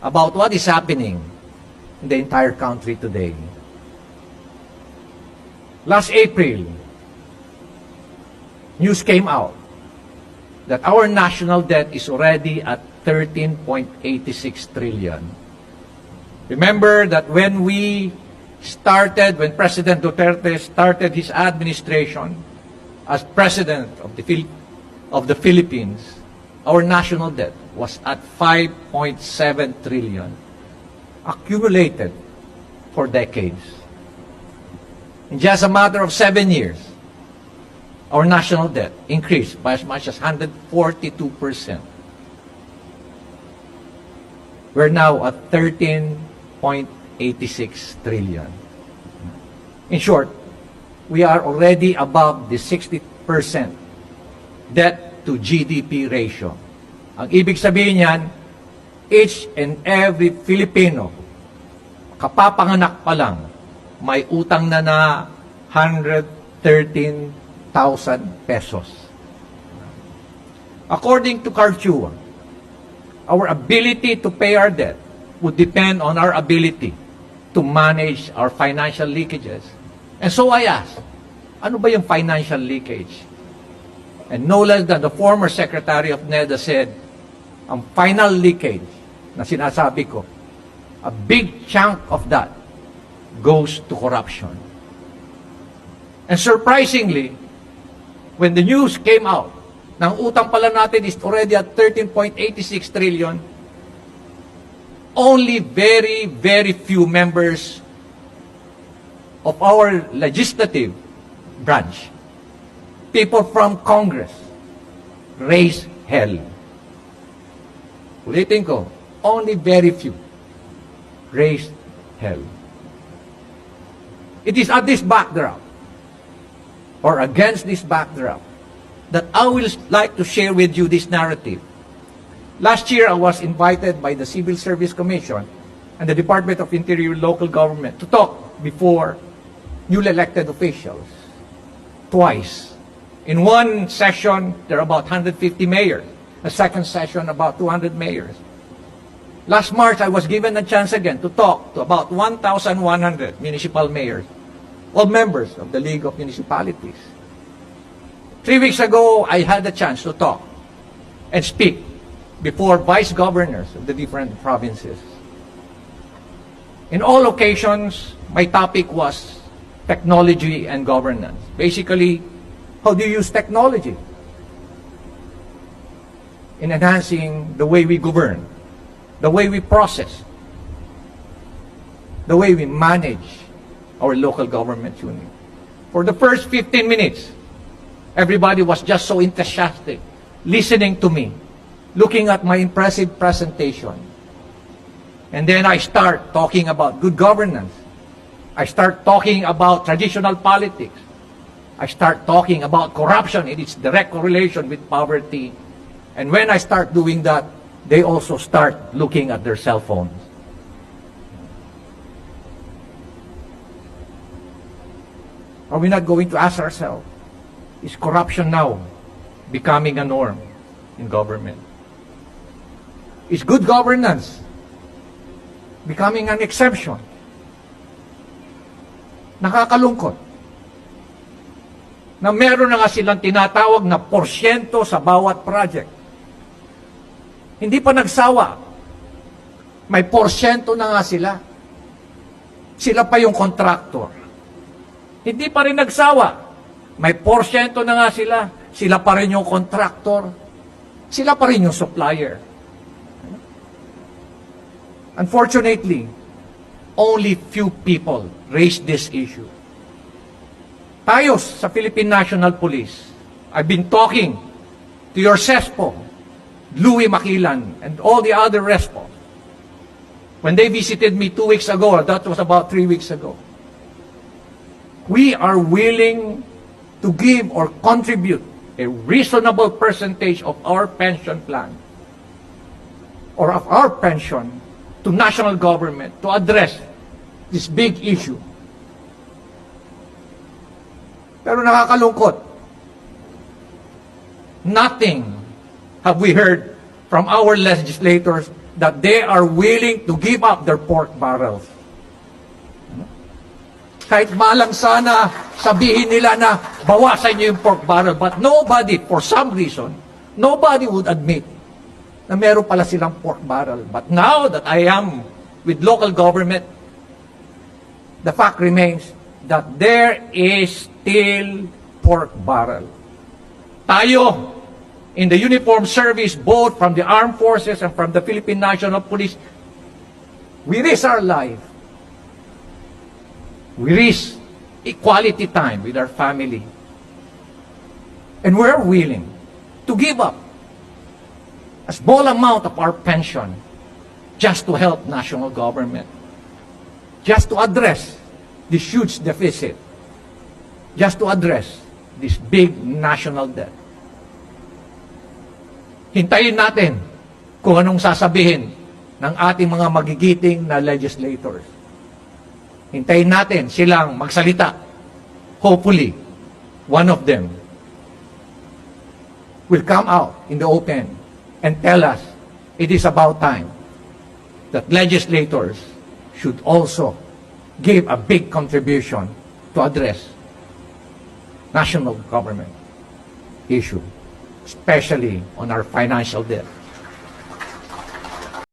about what is happening in the entire country today. Last April, news came out that our national debt is already at 13.86 trillion. Remember that when President Duterte started his administration as President of the Philippines, our national debt was at 5.7 trillion, accumulated for decades. In just a matter of 7 years, our national debt increased by as much as 142%. We're now at 13.86 trillion. In short, we are already above the 60% debt to GDP ratio. Ang ibig sabihin niyan, each and every Filipino, kapapanganak pa lang, may utang na 113,000 pesos. According to Carchua, our ability to pay our debt would depend on our ability to manage our financial leakages. And so I asked, ano ba yung financial leakage? And no less than the former Secretary of NEDA said, ang final leakage na sinasabi ko, a big chunk of that goes to corruption. And surprisingly, when the news came out, na ang utang pala natin is already at 13.86 trillion, only very, very few members of our legislative branch, people from Congress, raised hell. Ulitin ko, only very few raised hell. It is at this backdrop, or against this backdrop, that I will like to share with you this narrative. Last year, I was invited by the Civil Service Commission and the Department of Interior Local Government to talk before newly elected officials twice. In one session, there are about 150 mayors. A second session, about 200 mayors. Last March, I was given a chance again to talk to about 1,100 municipal mayors, all members of the League of Municipalities. 3 weeks ago, I had a chance to talk and speak before vice governors of the different provinces. In all occasions, my topic was technology and governance. Basically, how do you use technology in enhancing the way we govern, the way we process, the way we manage our local government unit. For the first 15 minutes, everybody was just so enthusiastic, listening to me, looking at my impressive presentation. And then I start talking about good governance. I start talking about traditional politics. I start talking about corruption and its direct correlation with poverty. And when I start doing that, they also start looking at their cell phones. Are we not going to ask ourselves, is corruption now becoming a norm in government? Is good governance becoming an exception? Nakakalungkot na meron na nga silang tinatawag na porsyento sa bawat project. Hindi pa nagsawa. May porsyento na nga sila. Sila pa yung contractor. Hindi pa rin nagsawa. May porsyento na nga sila. Sila pa rin yung contractor. Sila pa rin yung supplier. Unfortunately, only few people raised this issue. Tayo sa Philippine National Police, I've been talking to your CESPO, Louis Makilan, and all the other RESPO. When they visited me 2 weeks ago, or that was about 3 weeks ago, we are willing to give or contribute a reasonable percentage of our pension plan or of our pension to national government to address this big issue. Pero nakakalungkot. Nothing have we heard from our legislators that they are willing to give up their pork barrels. Kahit malang sana sabihin nila na bawasan niyo yung pork barrel, but nobody, for some reason, nobody would admit na meron pala silang pork barrel. But now that I am with local government, the fact remains that there is still pork barrel. Tayo, in the uniformed service, both from the armed forces and from the Philippine National Police, we risk our life. We risk equality time with our family. And we're willing to give up a small amount of our pension just to help national government, just to address this huge deficit, just to address this big national debt. Hintayin natin kung anong sasabihin ng ating mga magigiting na legislators. Hintayin natin silang magsalita. Hopefully, one of them will come out in the open and tell us it is about time that legislators should also give a big contribution to address national government issue, especially on our financial debt.